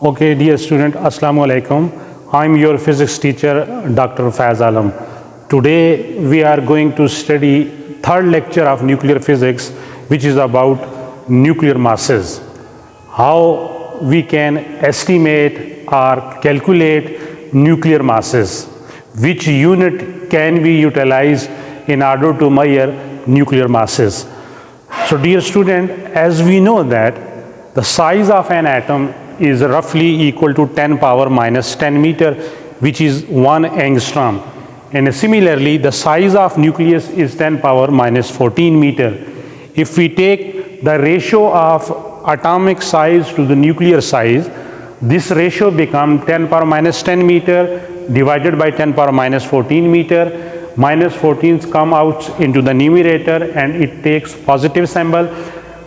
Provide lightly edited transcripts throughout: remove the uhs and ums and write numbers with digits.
Okay, dear student, Assalamu alaikum. I'm your physics teacher, Dr. Faiz Alam. Today we are going to study third lecture of nuclear physics, which is about nuclear masses. How we can estimate or calculate nuclear masses. Which unit can we utilize in order to measure nuclear masses? So dear student, as we know that the size of an atom is roughly equal to 10 power minus 10 meter, which is 1 angstrom. And similarly, the size of nucleus is 10 power minus 14 meter. If we take the ratio of atomic size to the nuclear size, this ratio becomes 10 power minus 10 meter divided by 10 power minus 14 meter. Minus 14s come out into the numerator and it takes positive symbol.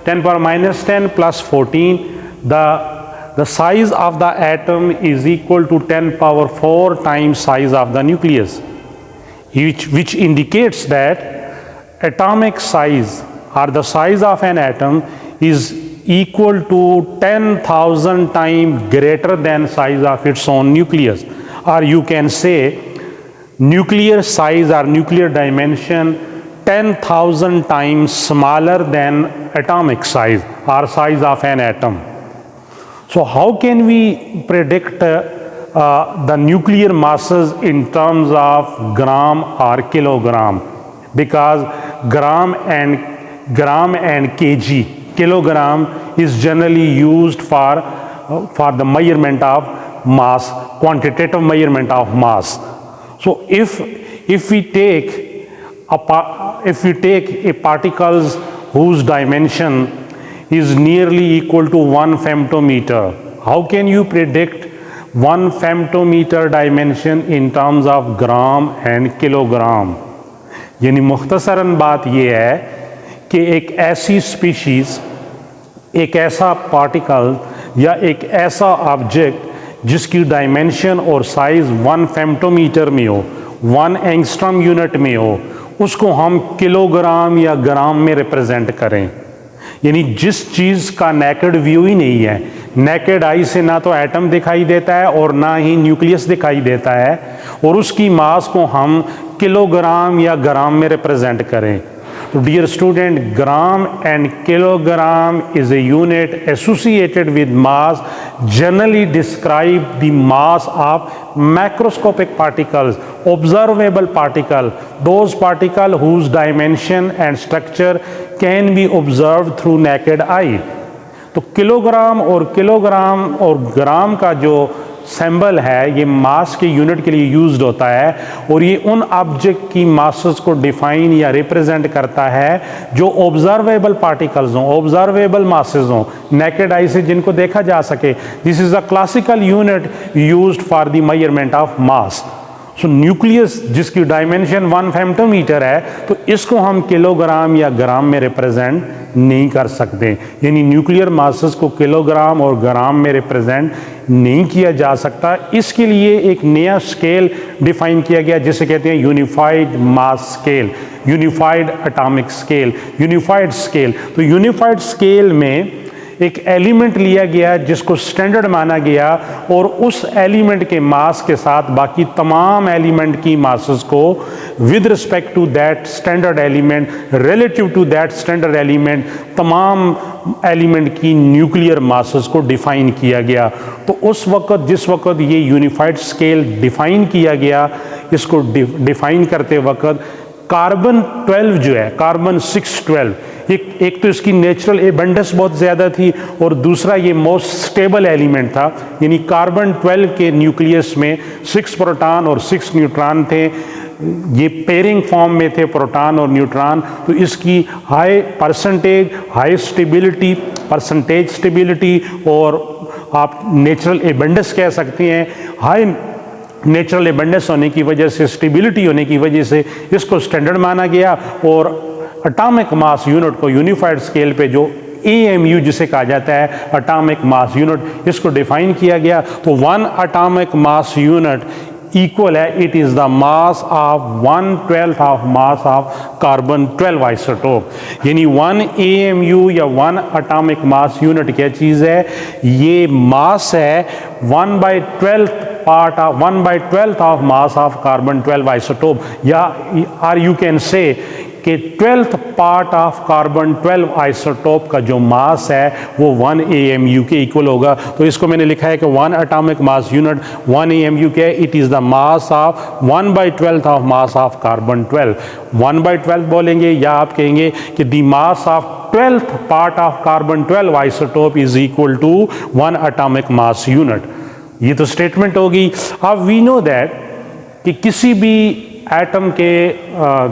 10 power minus 10 plus 14, the size of the atom is equal to 10 power 4 times size of the nucleus, which indicates that atomic size or the size of an atom is equal to 10,000 times greater than size of its own nucleus. Or you can say nuclear size or nuclear dimension 10,000 times smaller than atomic size or size of an atom. So how can we predict the nuclear masses in terms of gram or kilogram? Because gram and kg, kilogram is generally used for the measurement of mass, quantitative measurement of mass. So if we take a particles whose dimension is nearly equal to 1 femtometer, how can you predict 1 femtometer dimension in terms of gram and kilogram? यानी मुख्तसरन बात यह है कि एक ऐसी species, एक ऐसा particle या एक ऐसा ऑब्जेक्ट जिसकी डायमेंशन और साइज 1 फेम्टोमीटर में हो, 1 एंगस्ट्रॉम यूनिट में हो, उसको हम किलोग्राम या ग्राम में रिप्रेजेंट करें। यानी जिस चीज़ का नेकेड व्यू ही नहीं है, नेकेड आई से ना तो एटम दिखाई देता है और ना ही न्यूक्लियस दिखाई देता है, और उसकी मास को हम किलोग्राम या ग्राम में रिप्रेजेंट करें। तो dear student, gram and kilogram is a unit associated with mass, generally describe the mass of macroscopic particles, observable particle, those particles whose dimension and structure can be observed through naked eye. तो kilogram और ग्राम का जो symbol है ये मास के unit के लिए used होता है, और ये उन ऑब्जेक्ट की मासेस को डिफाइन या रिप्रेजेंट करता है जो ऑब्जर्वेबल पार्टिकल्स हों, ऑब्जर्वेबल मासेस हों, नेकेड आई से जिनको देखा जा सके। This is a classical unit used for the measurement of mass. So nucleus जिसकी डायमेंशन 1 फेम्टोमीटर है, तो इसको हम किलोग्राम या ग्राम में रिप्रेजेंट नहीं कर सकते। यानी न्यूक्लियर मासेस को किलोग्राम और ग्राम में रिप्रेजेंट नहीं किया जा सकता। इसके लिए एक नया स्केल डिफाइन किया गया जिसे कहते हैं unified mass scale, unified atomic scale, unified scale. तो यूनिफाइड स्केल में एक एलिमेंट लिया गया जिसको स्टैंडर्ड माना गया, और उस एलिमेंट के मास के साथ बाकी तमाम एलिमेंट की मासेस को with respect to that standard element, relative to that standard element, तमाम एलिमेंट की न्यूक्लियर मासेस को डिफाइन किया गया। तो उस वक्त जिस वक्त ये यूनिफाइड स्केल डिफाइन किया गया, इसको डिफाइन करते वक्त कार्बन 12 जो है, कार्बन 612, एक तो इसकी नेचुरल एबंडेंस बहुत ज़्यादा थी, और दूसरा ये मोस्ट स्टेबल एलिमेंट था। यानी कार्बन 12 के न्यूक्लियस में 6 प्रोटॉन और 6 न्यूट्रॉन थे, ये पेयरिंग फॉर्म में थे प्रोटॉन और न्यूट्रॉन। तो इसकी हाई परसेंटेज स्टेबिलिटी और आप नेचुरल एबंडेंस कह सकते हैं, हाई नेचुरल एबंडेंस होने की वजह से, स्टेबिलिटी होने की वजह से इसको स्टैंडर्ड माना गया, और एटॉमिक मास यूनिट को यूनिफाइड स्केल पे जो AMU जिसे कहा जाता है एटॉमिक मास यूनिट, इसको डिफाइन किया गया। तो 1 एटॉमिक मास यूनिट इक्वल है, it is the mass of 1/12 of mass of carbon 12 isotope. यानी 1 AMU या 1 एटॉमिक मास यूनिट क्या चीज है, ये मास है 1/12 part of 1/12 of mass of carbon 12 isotope, या आर यू कैन से कि 12th part of carbon 12 isotope का जो मास है वो 1 AMU के इक्वल होगा। तो इसको मैंने लिखा है कि 1 एटॉमिक मास यूनिट 1 AMU के, it is the mass of 1/12 of mass of carbon 12। 1/12 बोलेंगे या आप कहेंगे कि the mass of 12th part of carbon 12 isotope is equal to 1 atomic mass unit. ये तो स्टेटमेंट होगी। अब वी नो दैट कि किसी भी एटम के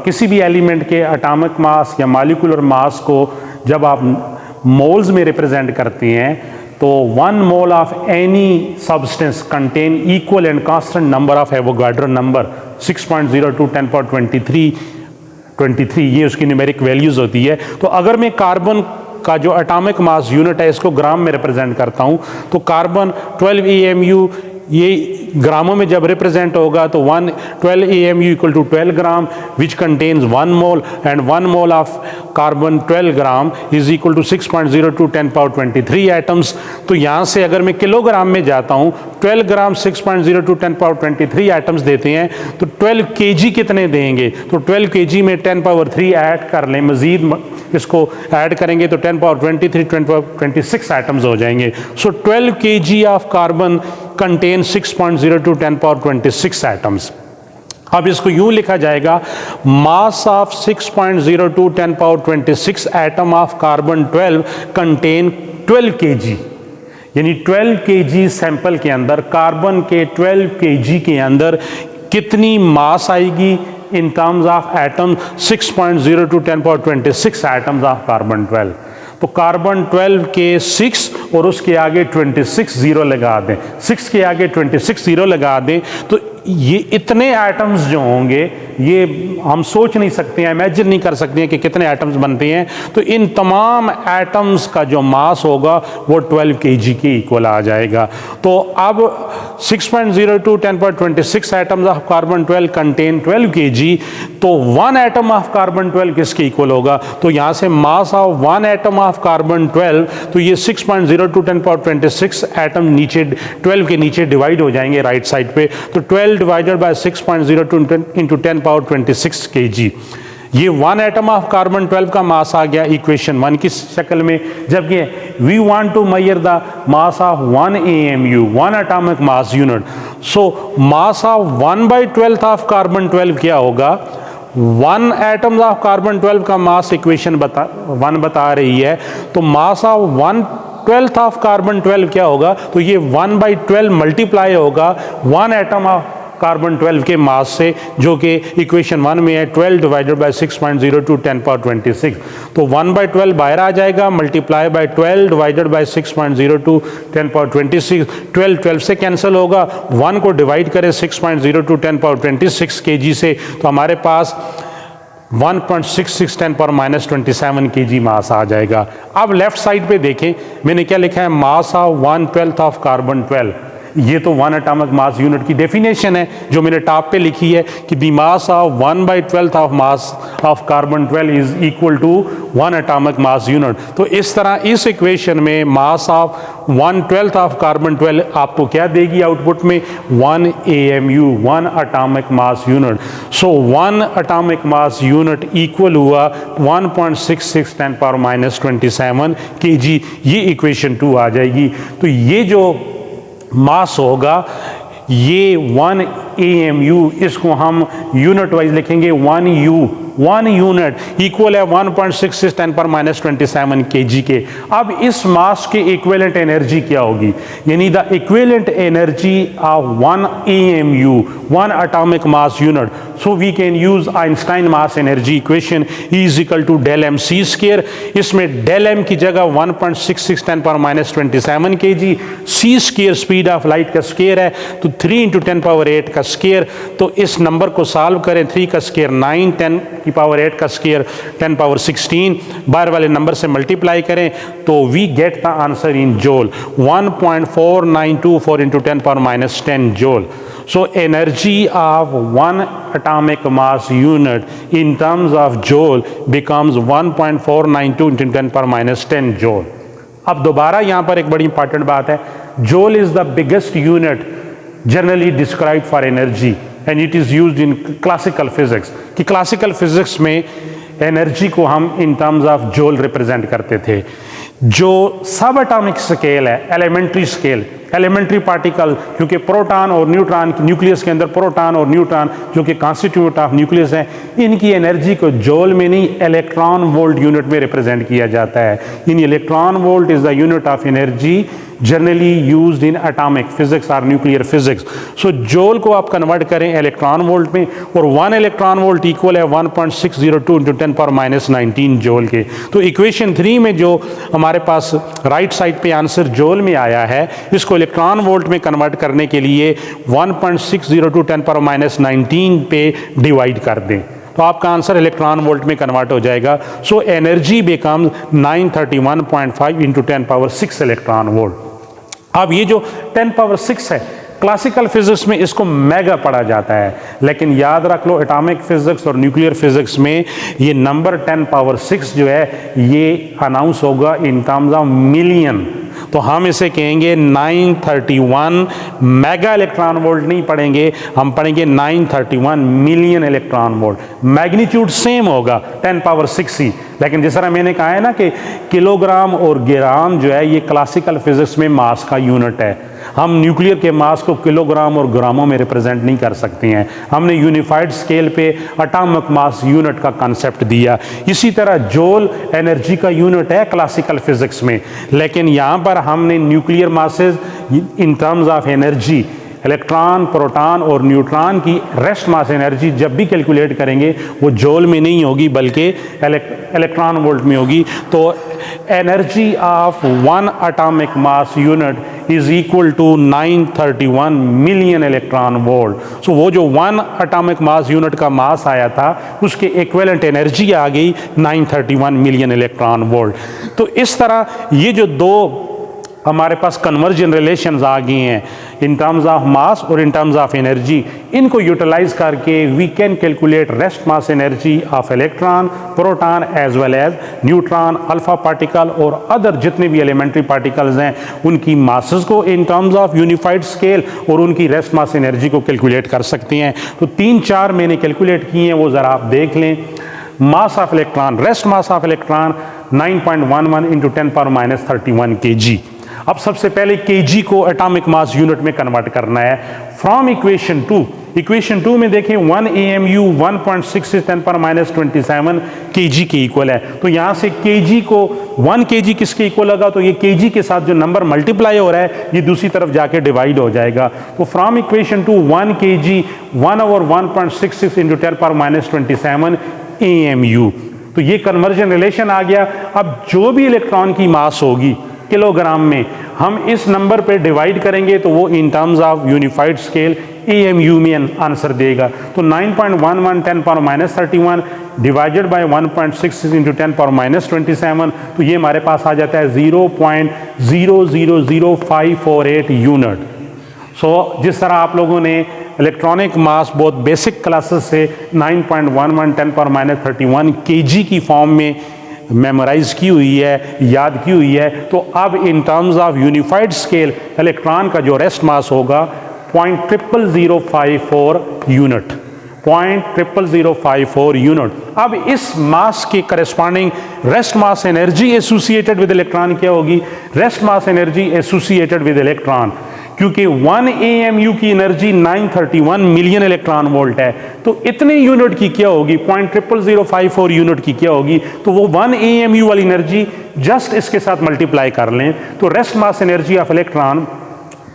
किसी भी एलिमेंट के एटॉमिक मास या मॉलिक्यूलर मास को जब आप मोल्स में रिप्रेजेंट करते हैं तो 1 mole of any substance contain equal and constant number of Avogadro number 6.02 10^23 ये उसकी न्यूमेरिक वैल्यूज होती है। तो अगर मैं कार्बन का जो एटॉमिक मास यूनिट है इसको ग्राम में रिप्रेजेंट करता हूं तो कार्बन 12 AMU ये ग्रामों में जब रिप्रेजेंट होगा तो 12 AMU equal to 12 gram which contains 1 mole and 1 mole of carbon 12 gram is equal to 6.02 10^23 atoms. तो यहाँ से अगर मैं किलोग्राम में जाता हूँ 12 ग्राम 6.02 10^23 एटम्स देते हैं तो 12 kg कितने देंगे, तो 12 kg में 10^3 ऐड कर लें, मजीद इसको ऐड करेंगे तो 10^23 10^26 एटम्स हो जाएंगे। सो 12 kg of carbon contain 6.02 10^26 atoms. अब इसको यूं लिखा जाएगा, mass of 6.02 10^26 atom of carbon 12 contain 12 kg, यानी 12 kg सैंपल के अंदर कार्बन के 12 kg के अंदर कितनी मास आएगी इन terms of atom 6.02 10^26 atoms of carbon 12। तो कार्बन 12 के 6 और उसके आगे 26 जीरो लगा दें, 6 के आगे 26 जीरो लगा दें तो ये इतने एटम्स जो होंगे ये हम सोच नहीं सकते हैं, इमेजिन नहीं कर सकते हैं कि कितने एटम्स बनते हैं। तो इन तमाम एटम्स का जो मास होगा वो 12 kg के इक्वल आ जाएगा। तो अब 6.02 10^26 atoms of carbon 12 contain 12 kg, तो 1 एटम ऑफ कार्बन 12 किसके इक्वल होगा, तो यहाँ से मास ऑफ 1 एटम ऑफ कार्बन 12, तो ये 6.02 10^26 एटम नीचे 12 के नीचे डिवाइड हो जाएंगे राइट साइड पे, तो 12 डिवाइडेड बाय 6.02 into 10^26 kg। ये 1 एटम ऑफ कार्बन 12 का मास आ गया इक्वेशन 1 की शक्ल में। जबकि we want to measure the mass of 1 AMU 1 atomic mass unit, so mass of 1/12 of carbon 12 क्या होगा, 1 एटम्स ऑफ कार्बन 12 का मास इक्वेशन 1 बता रही है, तो मास ऑफ 1/12 ऑफ कार्बन 12 क्या होगा, तो ये 1/12 मल्टीप्लाई होगा 1 एटम ऑफ कार्बन 12 के मास से, जो कि इक्वेशन 1 में है 12 डिवाइडेड बाय 6.02 10^26। तो 1/12 बाहर आ जाएगा, मल्टीप्लाई बाय 12 डिवाइडेड बाय 6.02 10^26, 12 से कैंसिल होगा, 1 को डिवाइड करें 6.02 10^26 kg से, तो हमारे पास 1.66 10^-27 kg मास आ जाएगा। अब लेफ्ट साइड पे देखें मैंने क्या लिखा है, मास ऑफ 1/12 ऑफ कार्बन 12, ये तो 1 एटॉमिक मास यूनिट की डेफिनेशन है जो मैंने टॉप पे लिखी है कि the mass of 1/12 of mass of carbon 12 is equal to 1 atomic mass unit. तो इस तरह इस इक्वेशन में मास ऑफ 1/12 ऑफ कार्बन 12 आपको क्या देगी आउटपुट में, 1 AMU 1 एटॉमिक मास यूनिट। सो 1 एटॉमिक मास यूनिट इक्वल हुआ 1.66 10^-27 kg, ये इक्वेशन 2 आ जाएगी। तो ये जो मास होगा ये 1 AMU, इसको हम यूनिट वाइज लिखेंगे 1 यूनिट इक्वल है 1.66 10^-27 kg के। अब इस मास के इक्विवेलेंट एनर्जी क्या होगी, यानी the equivalent energy of 1 AMU 1 atomic mass unit, so we can use Einstein mass energy equation E is equal to del m c square. इसमें del m की जगह 1.66 10^-27 kg, c square speed of light का square है, तो 3 × 10⁸ का square, तो इस number को सॉल्व करें, 3 का स्क्वायर 9, 10 की पावर 8 का स्क्वायर 10 पावर 16, बाहर वाले नंबर से मल्टीप्लाई करें तो we get the answer in joule, 1.4924 into 10 power minus 10 joule. So energy of one atomic mass unit in terms of joule becomes 1.492 into 10 power minus 10 joule. अब दोबारा यहाँ पर एक बड़ी इंपॉर्टेंट बात है, joule is the biggest unit generally described for energy and it is used in classical physics. कि classical physics में एनर्जी को हम इन टर्म्स ऑफ जोल रिप्रेजेंट करते थे। जो सब एटॉमिक स्केल है, एलिमेंट्री स्केल, एलिमेंट्री पार्टिकल, क्योंकि प्रोटॉन और न्यूट्रॉन, न्यूक्लियस के अंदर प्रोटॉन और न्यूट्रॉन जो कि कॉन्स्टिट्यूट ऑफ न्यूक्लियस है, इनकी एनर्जी को जोल में नहीं इलेक्ट्रॉन वोल्ट यूनिट में रिप्रेजेंट किया जाता है। In electron volt is the unit of energy generally used in atomic physics और न्यूक्लियर फिजिक्स। सो जोल को आप कन्वर्ट करें इलेक्ट्रॉन वोल्ट में, और 1 इलेक्ट्रॉन वोल्ट इक्वल है 1.602 into 10 power minus 19 जोल के। तो इक्वेशन 3 में जो हमारे पास राइट साइड पे आंसर जोल में आया है, इसको इलेक्ट्रॉन वोल्ट में कन्वर्ट करने के लिए 1.602 10 power minus 19 पे डिवाइड कर दें तो आपका आंसर इलेक्ट्रॉन वोल्ट में कन्वर्ट हो जाएगा। So energy becomes 931.5 into 10 power 6 electron volt. अब ये जो 10 power 6 है, क्लासिकल फिजिक्स में इसको मेगा पढ़ा जाता है, लेकिन याद रख लो एटॉमिक फिजिक्स और न्यूक्लियर फिजिक्स में ये नंबर 10 power 6 जो है ये अनाउंस होगा इन टर्म्स ऑफ मिलियन। तो हम इसे कहेंगे 931 मेगा इलेक्ट्रॉन वोल्ट नहीं पढ़ेंगे, हम पढ़ेंगे 931 million electron volt. Magnitude same होगा 10 power 6 ही, लेकिन जिस तरह मैंने कहा है ना कि किलोग्राम और ग्राम जो है ये क्लासिकल फिजिक्स में मास का यूनिट है। हम न्यूक्लियर के मास को किलोग्राम और ग्रामों में रिप्रेजेंट नहीं कर सकते हैं, हमने यूनिफाइड स्केल पे एटॉमिक मास यूनिट का कंसेप्ट दिया। इसी तरह जोल एनर्जी का यूनिट है क्लासिकल फिजिक्स में, लेकिन यहाँ पर हमने nuclear masses in terms of energy, electron, proton और न्यूट्रॉन की रेस्ट मास एनर्जी जब भी कैलकुलेट करेंगे वो जोल में नहीं होगी बल्कि इलेक्ट्रॉन वोल्ट में होगी। तो energy of one atomic mass unit is equal to 931 million electron volt. So वो जो 1 एटॉमिक मास यूनिट का मास आया था उसके इक्विवेलेंट एनर्जी आ गई 931 मिलियन इलेक्ट्रॉन वोल्ट। तो इस तरह ये जो दो हमारे पास कन्वर्जन रिलेशंस आ गए हैं इन टर्म्स ऑफ मास और इन टर्म्स ऑफ एनर्जी, इनको यूटिलाइज करके we can calculate rest mass energy of electron, proton as well as neutron, alpha particle और अदर जितने भी एलिमेंट्री पार्टिकल्स हैं उनकी मासेस को in terms of unified scale और उनकी रेस्ट मास एनर्जी को कैलकुलेट कर सकते हैं। तो 3-4 मैंने कैलकुलेट किए हैं, वो ज़रा आप देख लें। मास of electron, rest mass of electron 9.11 into 10 power minus 31 kg। अब सबसे पहले kg को एटॉमिक मास यूनिट में कन्वर्ट करना है फ्रॉम इक्वेशन 2। इक्वेशन 2 में देखें 1 AMU 1.6 10 power minus 27 kg के इक्वल है। तो यहाँ से kg को 1 kg किसके इक्वल लगा, तो ये kg के साथ जो नंबर मल्टीप्लाई हो रहा है ये दूसरी तरफ जाके डिवाइड हो जाएगा। तो from equation 2 1 kg 1/1.66 into 10 power minus 27 AMU। तो ये कन्वर्जन रिलेशन आ गया। अब जो भी इलेक्ट्रॉन की मास होगी किलोग्राम में हम इस नंबर पे डिवाइड करेंगे तो वो इन terms of unified scale AMU में आंसर देगा। तो 9.11 10 power minus 31 divided by 1.6 into 10 power minus 27, तो ये हमारे पास आ जाता है 0.000548 यूनिट। सो जिस तरह आप लोगों ने इलेक्ट्रॉनिक मास बहुत बेसिक क्लासेस से 9.11 10 power minus 31 kg की फॉर्म में मेमोराइज की हुई है, याद की हुई है, तो अब इन terms of unified scale electron का जो रेस्ट मास होगा 0.00054 यूनिट, 0.00054 यूनिट। अब इस मास के corresponding rest mass energy associated with electron क्या होगी? Rest mass energy associated with electron, क्योंकि 1 AMU की एनर्जी 931 मिलियन इलेक्ट्रॉन वोल्ट है, तो इतने यूनिट की क्या होगी? 0.00054 यूनिट की क्या होगी? तो वो 1 AMU वाली एनर्जी जस्ट इसके साथ मल्टीप्लाई कर लें तो rest mass energy of electron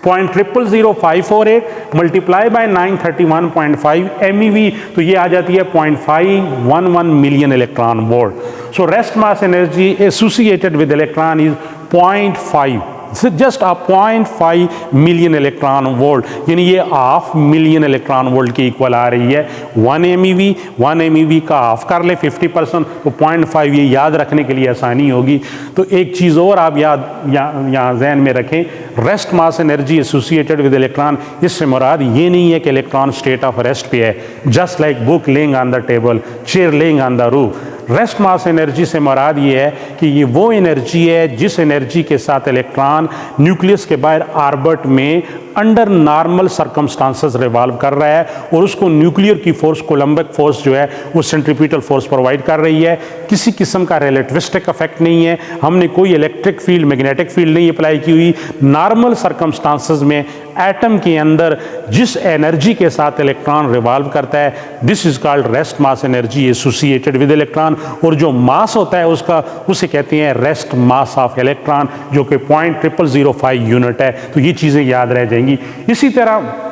0.0000548 multiply by 931.5 MeV, तो ये आ जाती है 0.511 million electron volt. So rest mass energy associated with electron is 0.5 just a 0.5 million electron volt, यानी ये हाफ मिलियन इलेक्ट्रॉन वोल्ट की इक्वल आ रही है। 1 MeV का हाफ कर ले 50%, तो 0.5, ये याद रखने के लिए आसानी होगी। तो एक चीज़ और आप यहाँ जहन में रखें, rest mass energy associated with electron, इससे मुराद ये नहीं है कि इलेक्ट्रॉन स्टेट ऑफ रेस्ट पे है, just like book laying on the table, chair laying on the roof. Rest mass energy से मुराद ये है कि ये वो एनर्जी है जिस एनर्जी के साथ इलेक्ट्रॉन न्यूक्लियस के बाहर ऑर्बिट में अंडर नॉर्मल सर्कमस्टांसेस रिवॉल्व कर रहा है, और उसको न्यूक्लियर की फोर्स, कोलम्बिक फोर्स जो है वो सेंट्रीपिटल फोर्स प्रोवाइड कर रही है। किसी किस्म का रिलेटिविस्टिक इफेक्ट नहीं है, हमने कोई इलेक्ट्रिक फील्ड, मैग्नेटिक फील्ड नहीं अप्लाई की हुई। नॉर्मल सर्कमस्टांसेस में एटम के अंदर जिस एनर्जी के साथ इलेक्ट्रॉन रिवॉल्व करता है, this is called rest mass energy associated with electron, और जो मास होता है उसका, उसे कहते हैं रेस्ट मास ऑफ इलेक्ट्रॉन, जो कि 0.0005 यूनिट है। तो ये चीज़ें याद रह जाएंगी। इसी तरह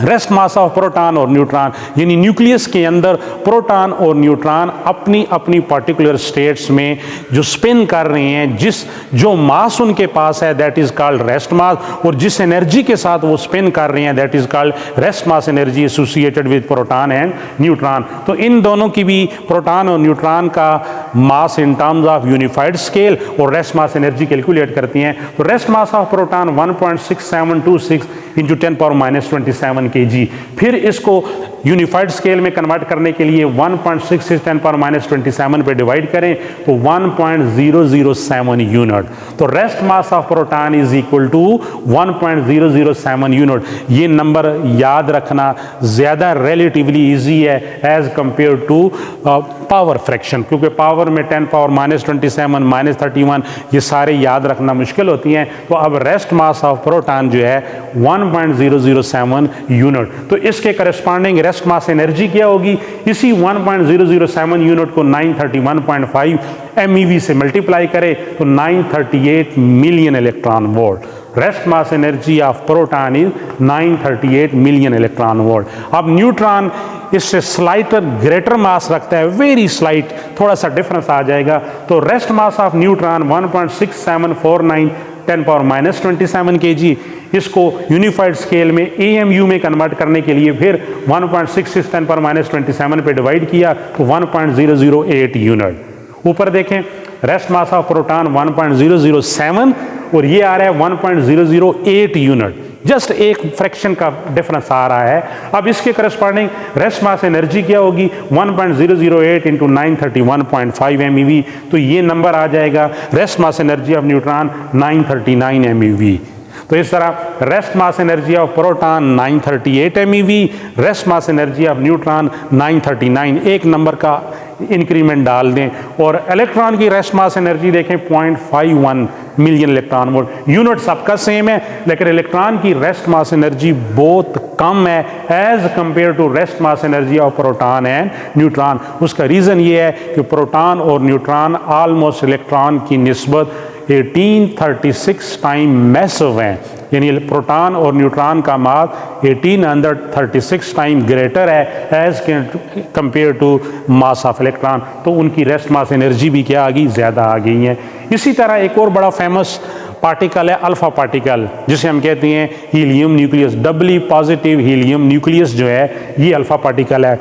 रेस्ट मास ऑफ प्रोटॉन और न्यूट्रॉन, यानी न्यूक्लियस के अंदर प्रोटॉन और न्यूट्रॉन अपनी अपनी पर्टिकुलर स्टेट्स में जो स्पिन कर रहे हैं, जो मास उनके पास है दैट इज कॉल्ड रेस्ट मास, और जिस एनर्जी के साथ वो स्पिन कर रहे हैं that is called rest mass energy associated with proton and neutron. तो इन दोनों की भी, प्रोटॉन और न्यूट्रॉन का mass in terms of unified scale और रेस्ट मास एनर्जी कैलकुलेट करती हैं। तो rest mass of proton 1.6726 into 10⁻27 kg। फिर इसको यूनिफाइड स्केल में कन्वर्ट करने के लिए 1.66 10⁻27 पे डिवाइड करें तो 1.007 यूनिट। तो rest mass of proton is equal to 1.007 unit. ये नंबर याद रखना ज़्यादा रिलेटिवली इजी है as compare to power fraction, क्योंकि पावर में 10⁻27 -31 ये सारे याद रखना मुश्किल होती हैं। तो अब रेस्ट मास ऑफ प्रोटॉन जो है 1.007 यूनिट। तो इसके करस्पॉन्डिंग रेस्ट मास एनर्जी क्या होगी, इसी 1.007 यूनिट को 931.5 MeV से मल्टीप्लाई करें तो 938 million electron volt. Rest mass energy of proton is 938 million electron volt. अब न्यूट्रॉन इससे स्लाइटर ग्रेटर मास रखता है, वेरी स्लाइट, थोड़ा सा डिफरेंस आ जाएगा। तो rest mass of neutron 1.6749 10⁻27 kg। इसको यूनिफाइड स्केल में AMU में कन्वर्ट करने के लिए फिर 1.66 10⁻27 पे डिवाइड किया तो 1.008 यूनिट। ऊपर देखें, रेस्ट मास ऑफ प्रोटॉन 1.007 और ये आ रहा है 1.008 यूनिट, जस्ट एक फ्रैक्शन का डिफरेंस आ रहा है। अब इसके करस्पॉन्डिंग रेस्ट मास एनर्जी क्या होगी, 1.008 इंटू 931.5 MeV। तो ये नंबर आ जाएगा rest mass energy of neutron 939 MeV। तो इस तरह rest mass energy of proton 938 MeV, rest mass energy of neutron 939, एक नंबर का इंक्रीमेंट डाल दें। और इलेक्ट्रॉन की रेस्ट मास एनर्जी देखें 0.51 मिलियन इलेक्ट्रॉन वोल्ट। यूनिट सबका सेम है, लेकिन इलेक्ट्रॉन की रेस्ट मास एनर्जी बहुत कम है as compare to rest mass energy of proton and neutron. उसका रीज़न ये है कि प्रोटॉन और न्यूट्रॉन ऑलमोस्ट इलेक्ट्रॉन की निस्बत 1836 टाइम मैसिव हैं, यानी प्रोटॉन और न्यूट्रॉन का मास 1836 टाइम ग्रेटर है as compare to mass of electron. तो उनकी रेस्ट मास एनर्जी भी क्या आ गई, ज़्यादा आ गई है। इसी तरह एक और बड़ा फेमस पार्टिकल है अल्फा पार्टिकल, जिसे हम कहते हैं helium nucleus. Doubly positive helium nucleus जो है ये अल्फा पार्टिकल है।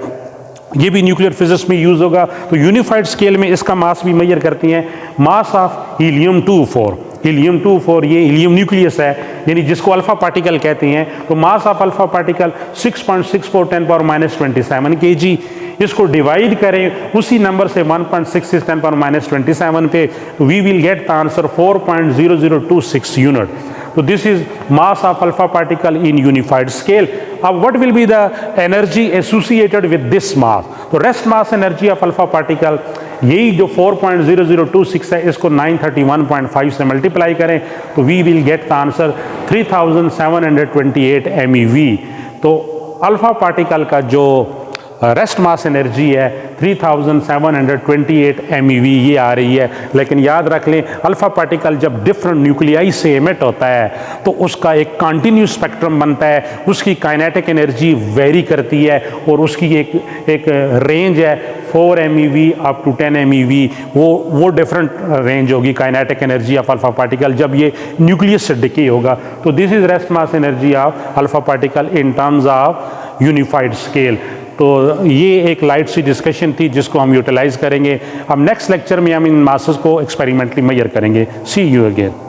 ये भी न्यूक्लियर फिजिक्स में यूज़ होगा। तो यूनिफाइड स्केल में इसका मास भी मेजर करती हैं, मास ऑफ हीलियम 24। हीलियम 24 ये हीलियम न्यूक्लियस है, यानी जिसको अल्फा पार्टिकल कहते हैं। तो mass of alpha particle 6.64 10⁻27 kg। इसको डिवाइड करें उसी नंबर से 1.66 10⁻27 पे, we will get the answer 4.0026 unit. तो this is mass of alpha particle in unified scale. अब what will be the energy associated with this mass. तो rest mass energy of alpha particle यही जो 4.0026 है, इसको 931.5 से मल्टीप्लाई करें तो we will get the answer 3728 MeV। तो अल्फा पार्टिकल का जो रेस्ट मास एनर्जी है 3728 MeV ये आ रही है। लेकिन याद रख लें, अल्फा पार्टिकल जब डिफरेंट न्यूक्लियाई से एमिट होता है तो उसका एक कंटिन्यूस स्पेक्ट्रम बनता है, उसकी काइनेटिक एनर्जी वेरी करती है और उसकी एक रेंज है 4 MeV अप टू 10 MeV, वो डिफरेंट रेंज होगी kinetic energy of alpha particle जब ये न्यूक्लियस से डिके होगा। तो this is rest mass energy of alpha particle in terms of unified scale. तो ये एक लाइट सी डिस्कशन थी जिसको हम यूटिलाइज करेंगे। अब नेक्स्ट लेक्चर में हम इन मासेस को एक्सपेरिमेंटली मेजर करेंगे। सी यू अगेन।